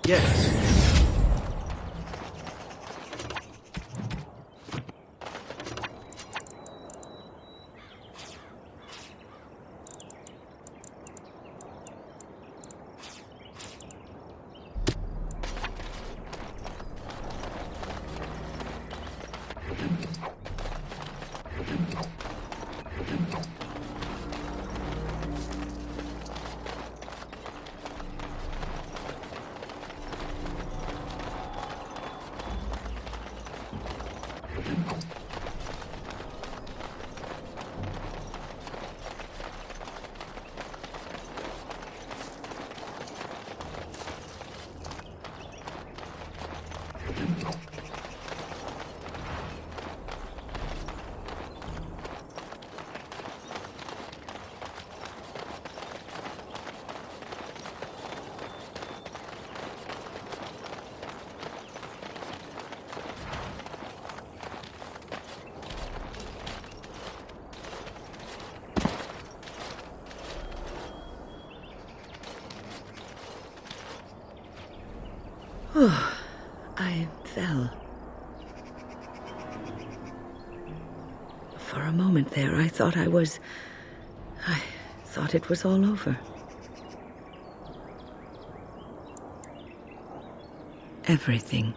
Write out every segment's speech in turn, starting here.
Yes. Oh, I fell. For a moment there, I thought it was all over. Everything.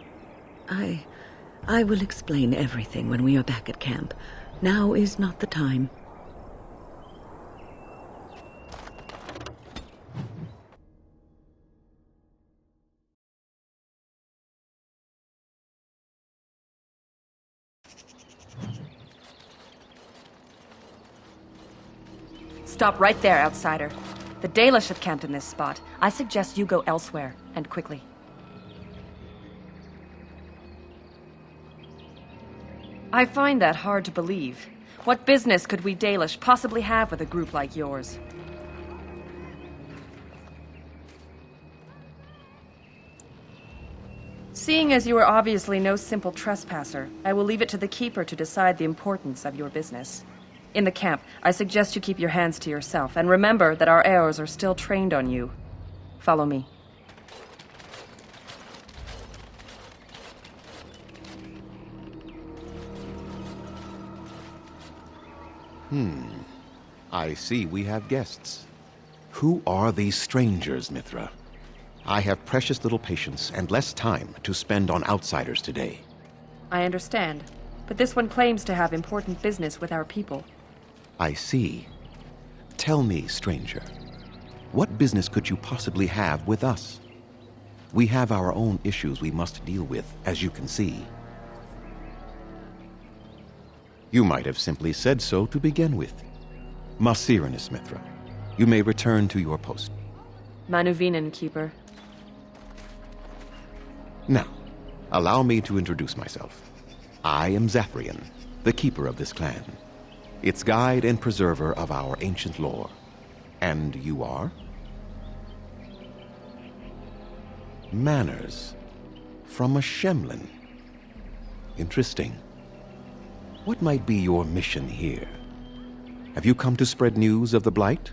I will explain everything when we are back at camp. Now is not the time. Stop right there, outsider. The Dalish have camped in this spot. I suggest you go elsewhere, and quickly. I find that hard to believe. What business could we Dalish possibly have with a group like yours? Seeing as you are obviously no simple trespasser, I will leave it to the Keeper to decide the importance of your business. In the camp, I suggest you keep your hands to yourself, and remember that our heirs are still trained on you. Follow me. I see we have guests. Who are these strangers, Mithra? I have precious little patience and less time to spend on outsiders today. I understand, but this one claims to have important business with our people. I see. Tell me, stranger, what business could you possibly have with us? We have our own issues we must deal with, as you can see. You might have simply said so to begin with. Masiranus, Mithra, you may return to your post. Manuvinen, Keeper. Now, allow me to introduce myself. I am Zathrian, the keeper of this clan, its guide and preserver of our ancient lore. And you are? Manners. From a Shemlin. Interesting. What might be your mission here? Have you come to spread news of the Blight?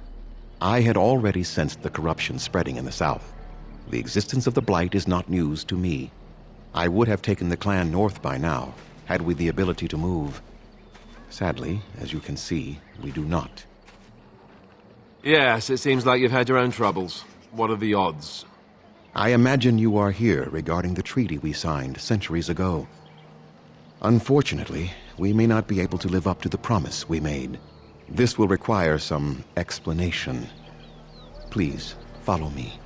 I had already sensed the corruption spreading in the south. The existence of the Blight is not news to me. I would have taken the clan north by now, had we the ability to move. Sadly, as you can see, we do not. Yes, it seems like you've had your own troubles. What are the odds? I imagine you are here regarding the treaty we signed centuries ago. Unfortunately, we may not be able to live up to the promise we made. This will require some explanation. Please, follow me.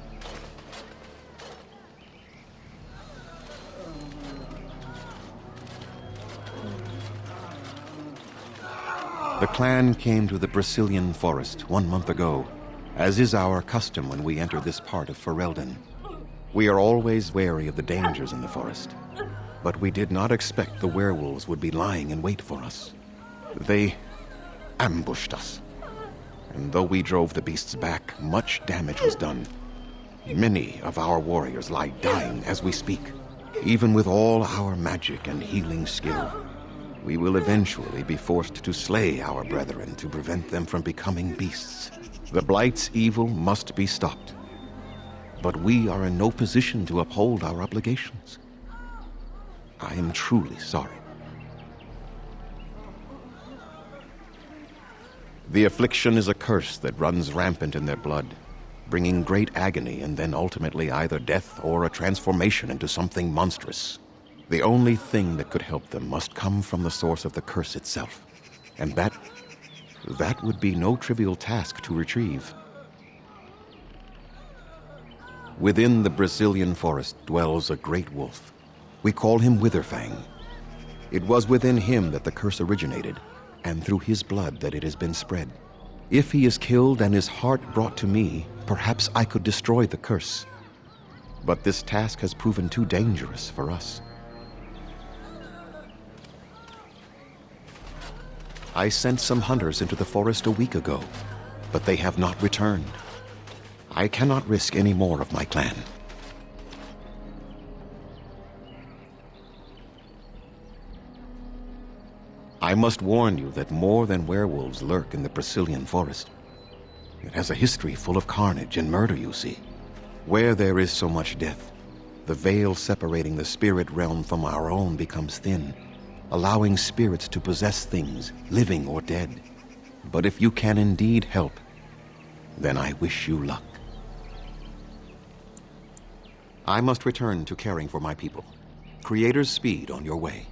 The clan came to the Brazilian forest 1 month ago, as is our custom when we enter this part of Ferelden. We are always wary of the dangers in the forest, but we did not expect the werewolves would be lying in wait for us. They ambushed us, and though we drove the beasts back, much damage was done. Many of our warriors lie dying as we speak. Even with all our magic and healing skill, we will eventually be forced to slay our brethren to prevent them from becoming beasts. The Blight's evil must be stopped, but we are in no position to uphold our obligations. I am truly sorry. The affliction is a curse that runs rampant in their blood, bringing great agony and then ultimately either death or a transformation into something monstrous. The only thing that could help them must come from the source of the curse itself, and that would be no trivial task to retrieve. Within the Brazilian forest dwells a great wolf. We call him Witherfang. It was within him that the curse originated, and through his blood that it has been spread. If he is killed and his heart brought to me, perhaps I could destroy the curse. But this task has proven too dangerous for us. I sent some hunters into the forest a week ago, but they have not returned. I cannot risk any more of my clan. I must warn you that more than werewolves lurk in the Brazilian forest. It has a history full of carnage and murder, you see. Where there is so much death, the veil separating the spirit realm from our own becomes thin, allowing spirits to possess things, living or dead. But if you can indeed help, then I wish you luck. I must return to caring for my people. Creator's speed on your way.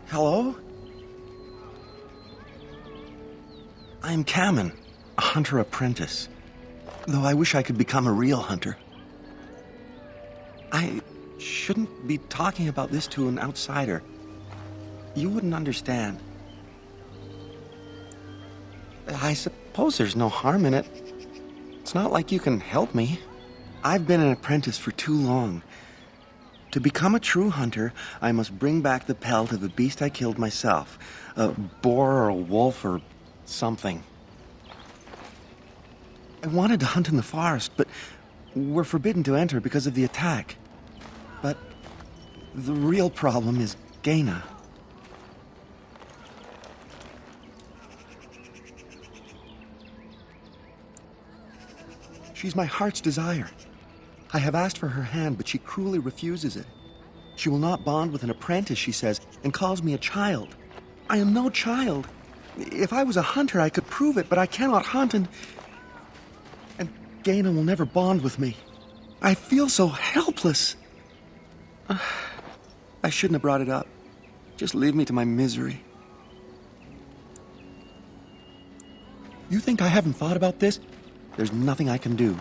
Hello? I'm Kamen, a hunter apprentice. Though I wish I could become a real hunter. I shouldn't be talking about this to an outsider. You wouldn't understand. I suppose there's no harm in it. It's not like you can help me. I've been an apprentice for too long. To become a true hunter, I must bring back the pelt of a beast I killed myself. A boar or a wolf or something. I wanted to hunt in the forest, but we're forbidden to enter because of the attack. But the real problem is Gaina. She's my heart's desire. I have asked for her hand, but she cruelly refuses it. She will not bond with an apprentice, she says, and calls me a child. I am no child. If I was a hunter, I could prove it, but I cannot hunt, and Gaina will never bond with me. I feel so helpless. I shouldn't have brought it up. Just leave me to my misery. You think I haven't thought about this? There's nothing I can do.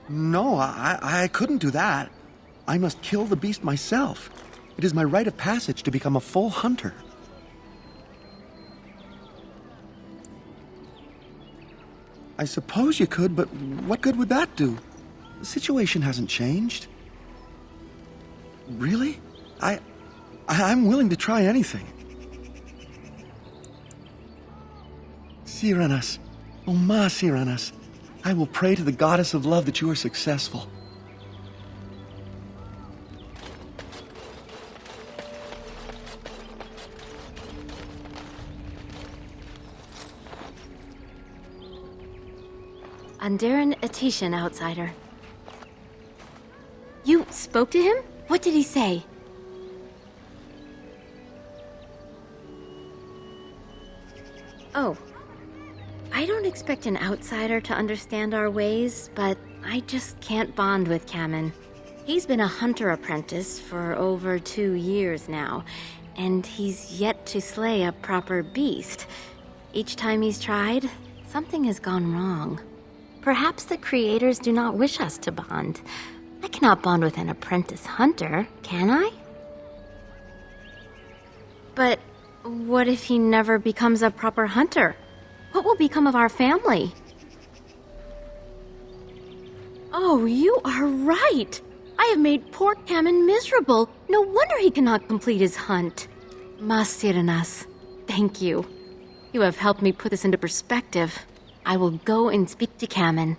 No, I couldn't do that. I must kill the beast myself. It is my rite of passage to become a full hunter. I suppose you could, but what good would that do? The situation hasn't changed. Really? I'm willing to try anything. Cyranas, oh ma Cyranas, I will pray to the goddess of love that you are successful. Andaran Atishan, outsider. You spoke to him? What did he say? Oh. I don't expect an outsider to understand our ways, but I just can't bond with Kamen. He's been a hunter apprentice for over 2 years now, and he's yet to slay a proper beast. Each time he's tried, something has gone wrong. Perhaps the creators do not wish us to bond. I cannot bond with an apprentice hunter, can I? But what if he never becomes a proper hunter? What will become of our family? Oh, you are right! I have made poor Kamen miserable. No wonder he cannot complete his hunt. Masiranas, thank you. You have helped me put this into perspective. I will go and speak to Kamen.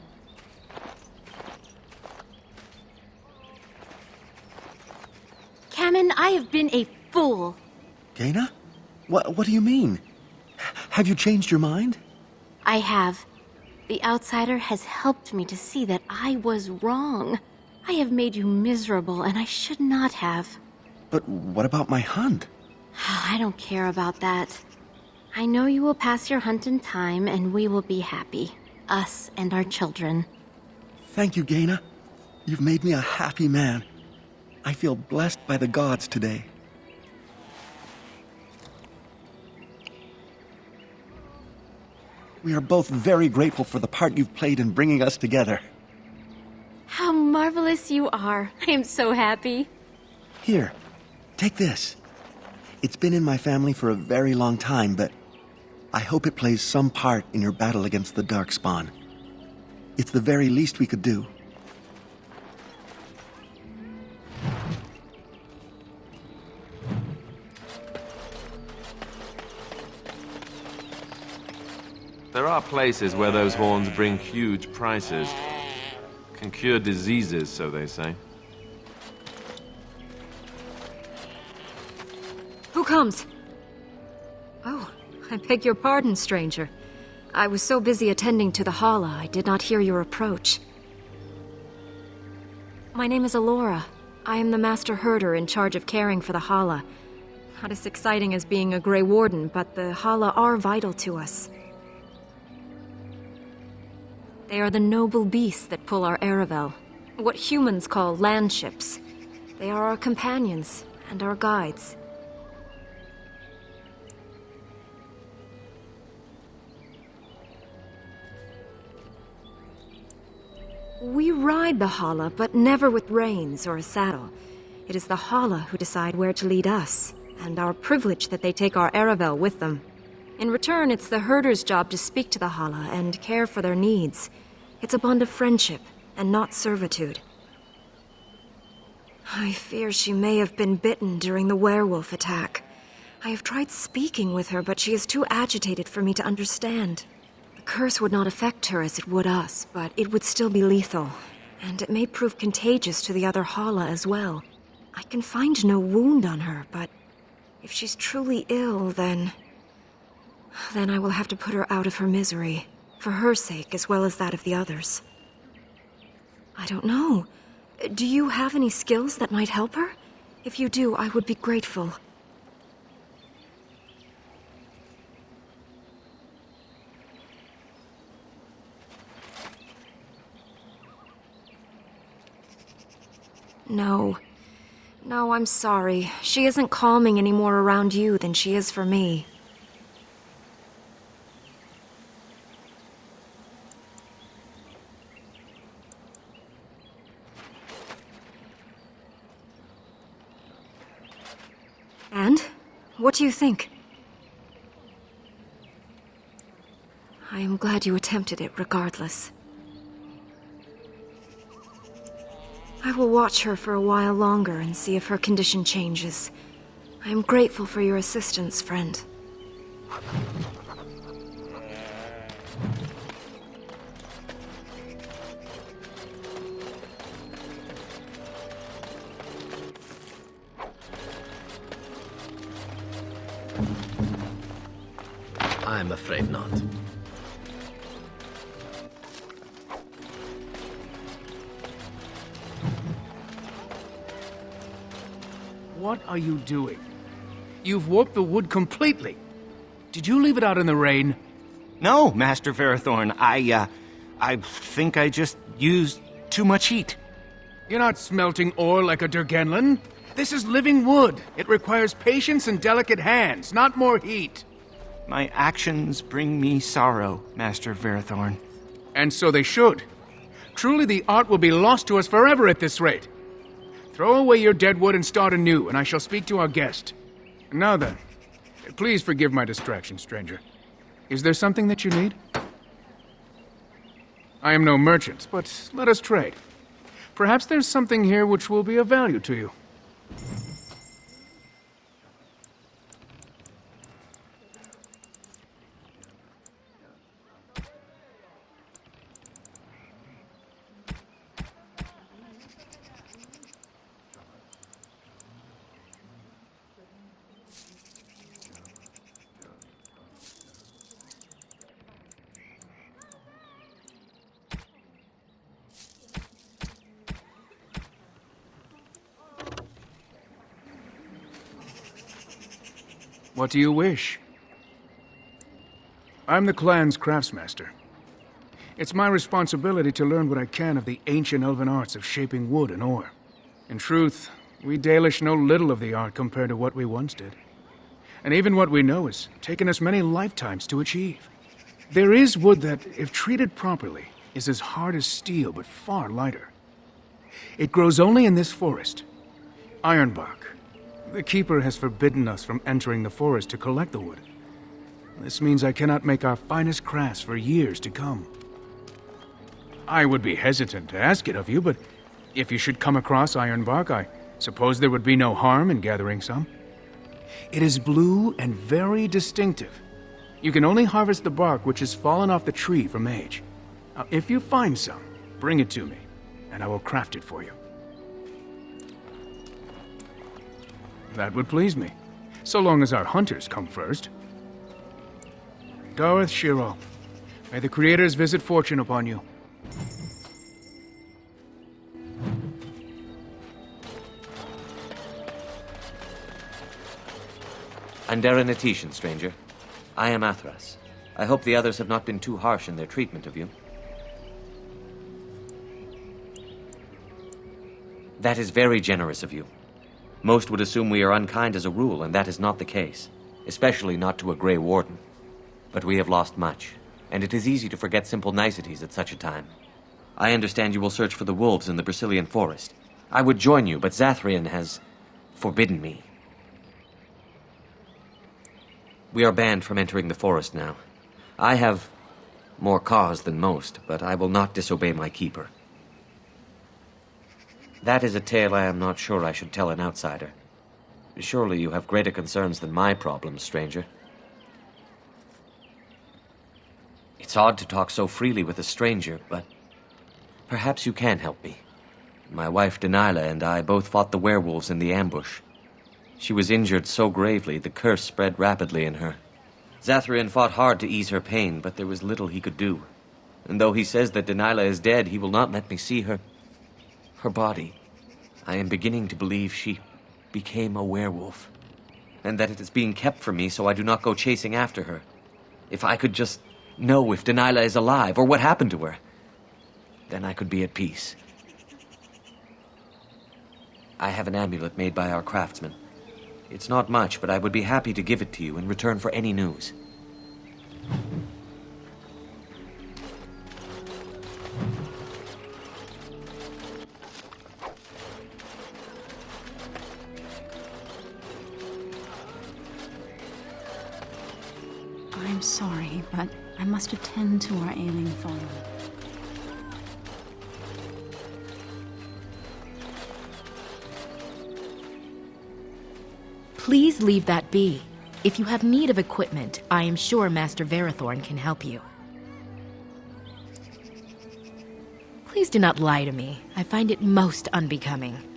Kamen, I have been a fool. Gaina? What do you mean? Have you changed your mind? I have. The outsider has helped me to see that I was wrong. I have made you miserable, and I should not have. But what about my hunt? I don't care about that. I know you will pass your hunt in time, and we will be happy. Us and our children. Thank you, Gaina. You've made me a happy man. I feel blessed by the gods today. We are both very grateful for the part you've played in bringing us together. How marvelous you are. I am so happy. Here, take this. It's been in my family for a very long time, but I hope it plays some part in your battle against the Darkspawn. It's the very least we could do. There are places where those horns bring huge prices. Can cure diseases, so they say. Who comes? Oh, I beg your pardon, stranger. I was so busy attending to the Hala, I did not hear your approach. My name is Alora. I am the Master Herder in charge of caring for the Hala. Not as exciting as being a Grey Warden, but the Hala are vital to us. They are the noble beasts that pull our Aravel, what humans call landships. They are our companions and our guides. We ride the Hala, but never with reins or a saddle. It is the Hala who decide where to lead us, and our privilege that they take our Aravel with them. In return, it's the herder's job to speak to the Hala and care for their needs. It's a bond of friendship, and not servitude. I fear she may have been bitten during the werewolf attack. I have tried speaking with her, but she is too agitated for me to understand. The curse would not affect her as it would us, but it would still be lethal. And it may prove contagious to the other Hala as well. I can find no wound on her, but if she's truly ill, then I will have to put her out of her misery, for her sake as well as that of the others. I don't know. Do you have any skills that might help her? If you do, I would be grateful. No. No, I'm sorry. She isn't calming any more around you than she is for me. And? What do you think? I am glad you attempted it regardless. I will watch her for a while longer and see if her condition changes. I am grateful for your assistance, friend. I'm afraid not. What are you doing? You've warped the wood completely. Did you leave it out in the rain? No, Master Verathorn. I think I just used too much heat. You're not smelting ore like a Durgenlin. This is living wood. It requires patience and delicate hands, not more heat. My actions bring me sorrow, Master Verathorn. And so they should. Truly the art will be lost to us forever at this rate. Throw away your dead wood and start anew, and I shall speak to our guest. Now then, please forgive my distraction, stranger. Is there something that you need? I am no merchant, but let us trade. Perhaps there's something here which will be of value to you. What do you wish? I'm the clan's craftsmaster. It's my responsibility to learn what I can of the ancient elven arts of shaping wood and ore. In truth, we Dalish know little of the art compared to what we once did. And even what we know has taken us many lifetimes to achieve. There is wood that, if treated properly, is as hard as steel but far lighter. It grows only in this forest, Ironbark. The Keeper has forbidden us from entering the forest to collect the wood. This means I cannot make our finest crafts for years to come. I would be hesitant to ask it of you, but if you should come across Ironbark, I suppose there would be no harm in gathering some. It is blue and very distinctive. You can only harvest the bark which has fallen off the tree from age. Now, if you find some, bring it to me, and I will craft it for you. That would please me, so long as our hunters come first. Gareth Shiro, may the Creators visit fortune upon you. Andera Natishan, stranger. I am Athras. I hope the others have not been too harsh in their treatment of you. That is very generous of you. Most would assume we are unkind as a rule, and that is not the case, especially not to a Grey Warden. But we have lost much, and it is easy to forget simple niceties at such a time. I understand you will search for the wolves in the Brazilian forest. I would join you, but Zathrian has forbidden me. We are banned from entering the forest now. I have more cause than most, but I will not disobey my keeper. That is a tale I am not sure I should tell an outsider. Surely you have greater concerns than my problems, stranger. It's odd to talk so freely with a stranger, but perhaps you can help me. My wife Delilah and I both fought the werewolves in the ambush. She was injured so gravely, the curse spread rapidly in her. Zathrian fought hard to ease her pain, but there was little he could do. And though he says that Delilah is dead, he will not let me see her body. I am beginning to believe she became a werewolf, and that it is being kept from me so I do not go chasing after her. If I could just know if Delilah is alive, or what happened to her, then I could be at peace. I have an amulet made by our craftsman. It's not much, but I would be happy to give it to you in return for any news. I'm sorry, but I must attend to our ailing father. Please leave that be. If you have need of equipment, I am sure Master Verathorn can help you. Please do not lie to me. I find it most unbecoming.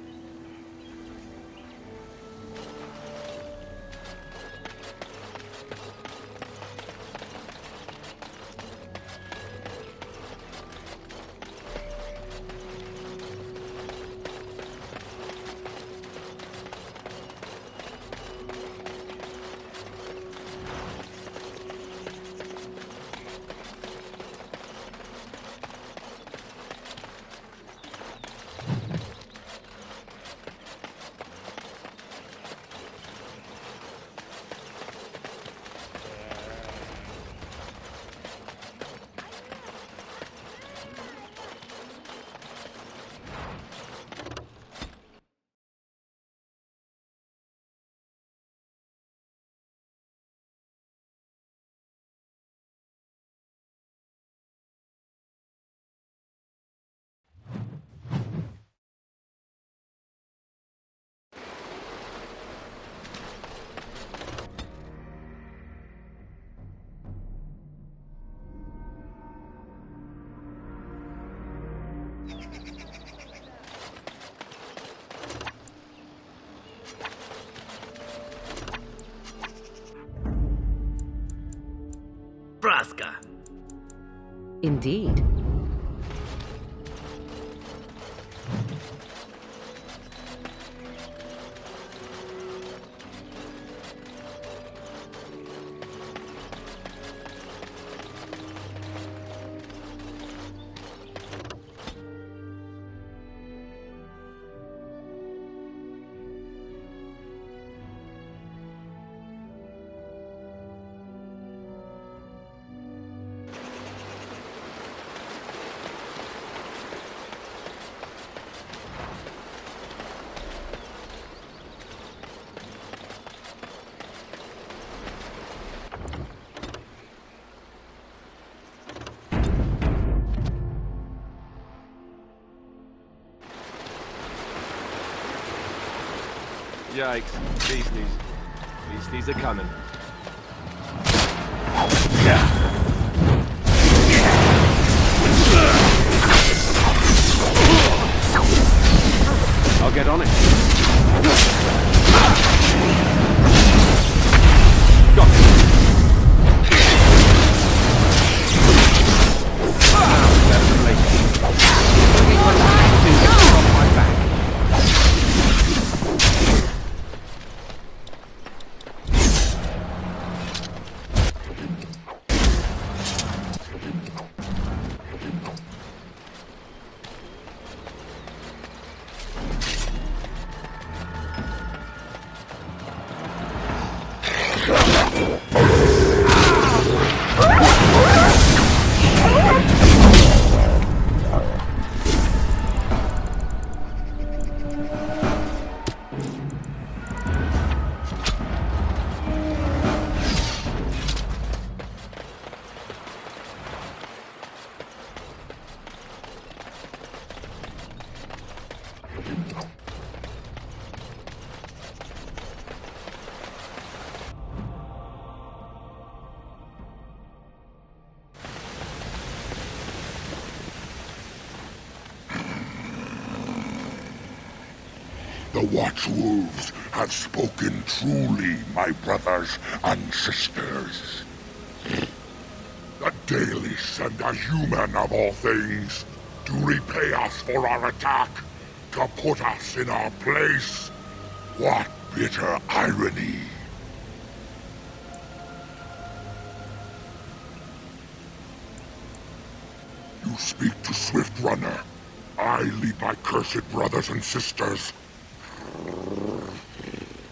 Braska. Indeed. Yikes. Beasties are coming. I'll get on it. Got it. Better than later. Off my back. The Watchwolves have spoken truly, my brothers and sisters. The Dalish and the human of all things, to repay us for our attack, to put us in our place. What bitter irony. You speak to Swift Runner. I lead my cursed brothers and sisters.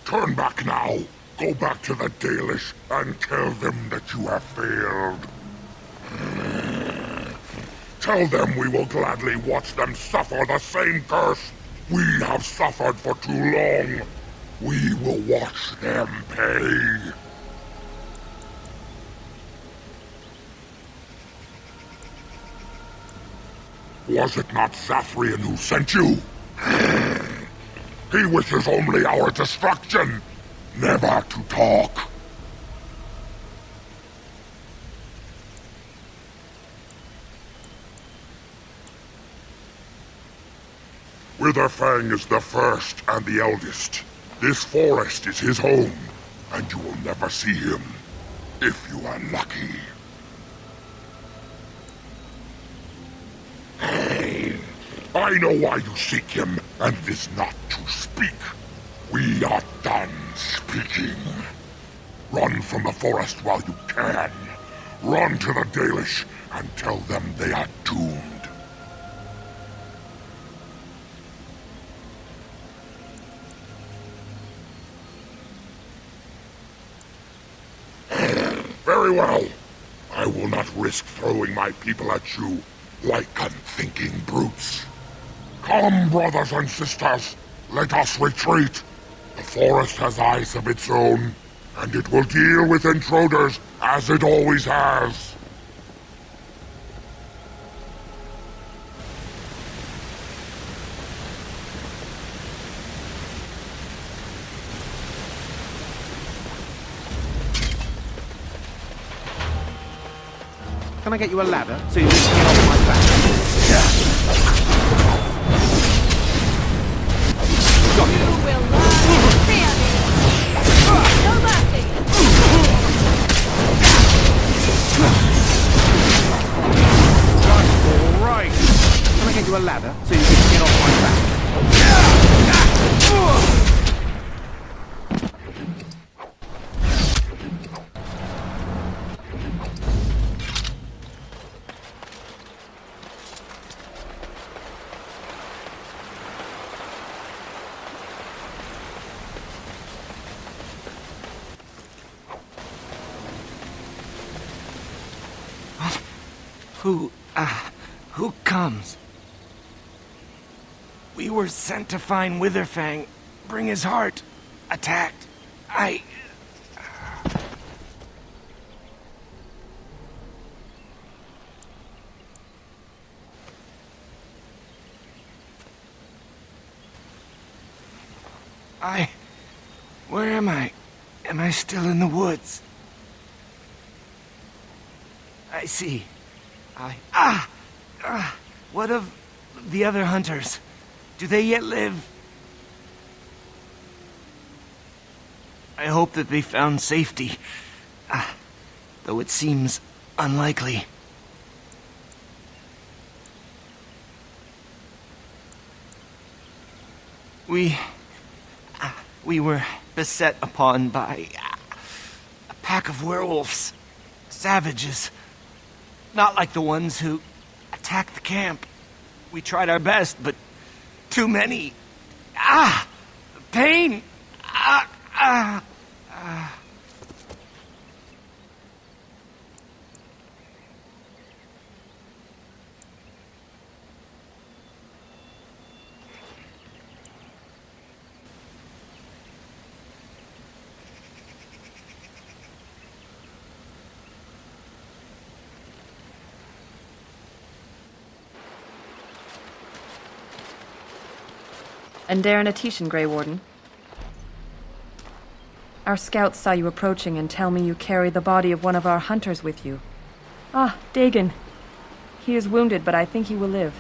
Turn back now. Go back to the Dalish and tell them that you have failed. Tell them we will gladly watch them suffer the same curse we have suffered for too long. We will watch them pay. Was it not Zafrian who sent you? He wishes only our destruction, never to talk. Witherfang is the first and the eldest. This forest is his home, and you will never see him, if you are lucky. I know why you seek him, and it is not to speak. We are done speaking. Run from the forest while you can. Run to the Dalish and tell them they are doomed. Very well. I will not risk throwing my people at you like unthinking brutes. Come, brothers and sisters, let us retreat. The forest has eyes of its own, and it will deal with intruders as it always has. Can I get you a ladder so you can get off my back? You will learn fear me. No mercy. All right. Can I get you a ladder so you can get off my back? Who comes? We were sent to find Witherfang, bring his heart. Attacked. Where am I? Am I still in the woods? I see. What of the other hunters? Do they yet live? I hope that they found safety, though it seems unlikely. We were beset upon by a pack of werewolves, savages. Not like the ones who attacked the camp. We tried our best, but too many. Pain! And Darren Atishan, Grey Warden. Our scouts saw you approaching and tell me you carry the body of one of our hunters with you. Dagon. He is wounded, but I think he will live.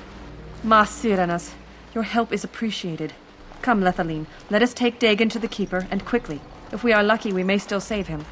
Ma Siranas, your help is appreciated. Come, Lethaline, let us take Dagon to the Keeper, and quickly. If we are lucky, we may still save him.